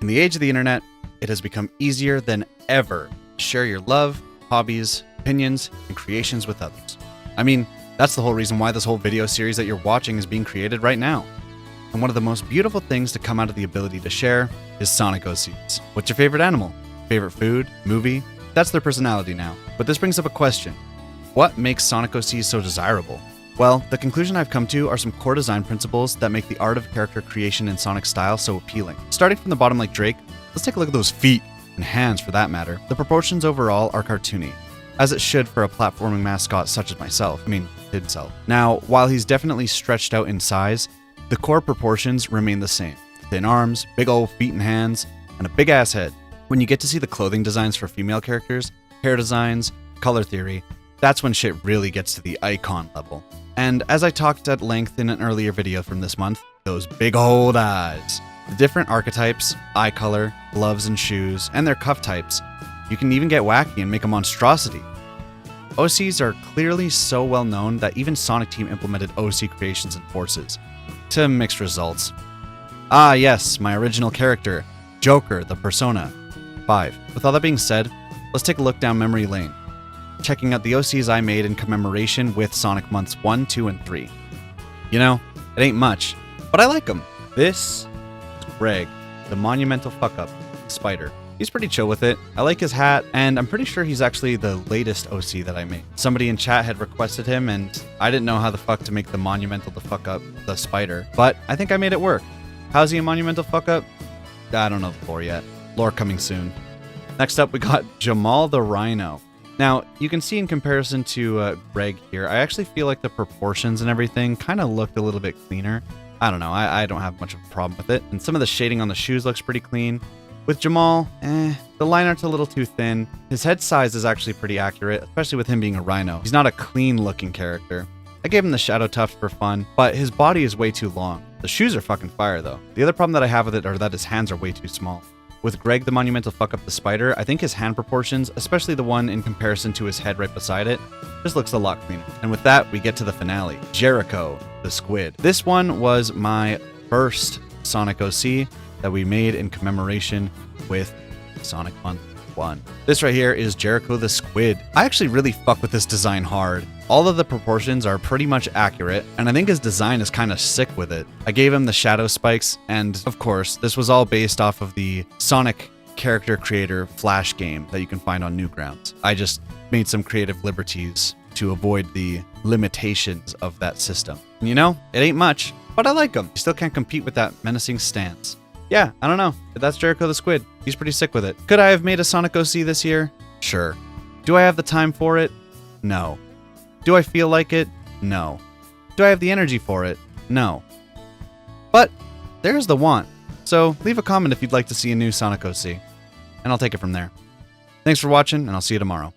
In the age of the internet, it has become easier than ever to share your love, hobbies, opinions, and creations with others. I mean, that's the whole reason why this whole video series that you're watching is being created right now. And one of the most beautiful things to come out of the ability to share is Sonic OCs. What's your favorite animal? Favorite food? Movie? That's their personality now. But this brings up a question. What makes Sonic OCs so desirable? Well, the conclusion I've come to are some core design principles that make the art of character creation in Sonic style so appealing. Starting from the bottom like Drake, let's take a look at those feet, and hands for that matter. The proportions overall are cartoony, as it should for a platforming mascot such as myself. Himself. Now, while he's definitely stretched out in size, the core proportions remain the same. Thin arms, big old feet and hands, and a big ass head. When you get to see the clothing designs for female characters, hair designs, color theory, that's when shit really gets to the icon level. And as I talked at length in an earlier video from this month, those big old eyes. The different archetypes, eye color, gloves and shoes, and their cuff types, you can even get wacky and make a monstrosity. OCs are clearly so well known that even Sonic Team implemented OC creations and forces, to mixed results. Ah yes, my original character, Joker, the Persona 5. With all that being said, let's take a look down memory lane, checking out the OCs I made in commemoration with Sonic Months 1, 2, and 3. You know, it ain't much, but I like them. This is Greg, the monumental fuck-up spider. He's pretty chill with it. I like his hat, and I'm pretty sure he's actually the latest OC that I made. Somebody in chat had requested him, and I didn't know how the fuck to make the monumental to fuck up the spider, but I think I made it work. How's he a monumental fuck up? I don't know the lore yet. Lore coming soon. Next up, we got Jamal the Rhino. Now, you can see in comparison to Greg here, I actually feel like the proportions and everything kind of looked a little bit cleaner. I don't know, I don't have much of a problem with it. And some of the shading on the shoes looks pretty clean. With Jamal, the line art's a little too thin. His head size is actually pretty accurate, especially with him being a rhino. He's not a clean looking character. I gave him the shadow tuft for fun, but his body is way too long. The shoes are fucking fire though. The other problem that I have with it are that his hands are way too small. With Greg the monumental fuck up the spider, I think his hand proportions, especially the one in comparison to his head right beside it, just looks a lot cleaner. And with that, we get to the finale, Jericho the squid. This one was my first Sonic OC that we made in commemoration with Sonic Month 1. This right here is Jericho the Squid. I actually really fuck with this design hard. All of the proportions are pretty much accurate, and I think his design is kind of sick with it. I gave him the shadow spikes, and of course, this was all based off of the Sonic character creator Flash game that you can find on Newgrounds. I just made some creative liberties to avoid the limitations of that system. You know, it ain't much, but I like him. You still can't compete with that menacing stance. Yeah, I don't know. But that's Jericho the Squid. He's pretty sick with it. Could I have made a Sonic OC this year? Sure. Do I have the time for it? No. Do I feel like it? No. Do I have the energy for it? No. But there's the want. So leave a comment if you'd like to see a new Sonic OC, and I'll take it from there. Thanks for watching, and I'll see you tomorrow.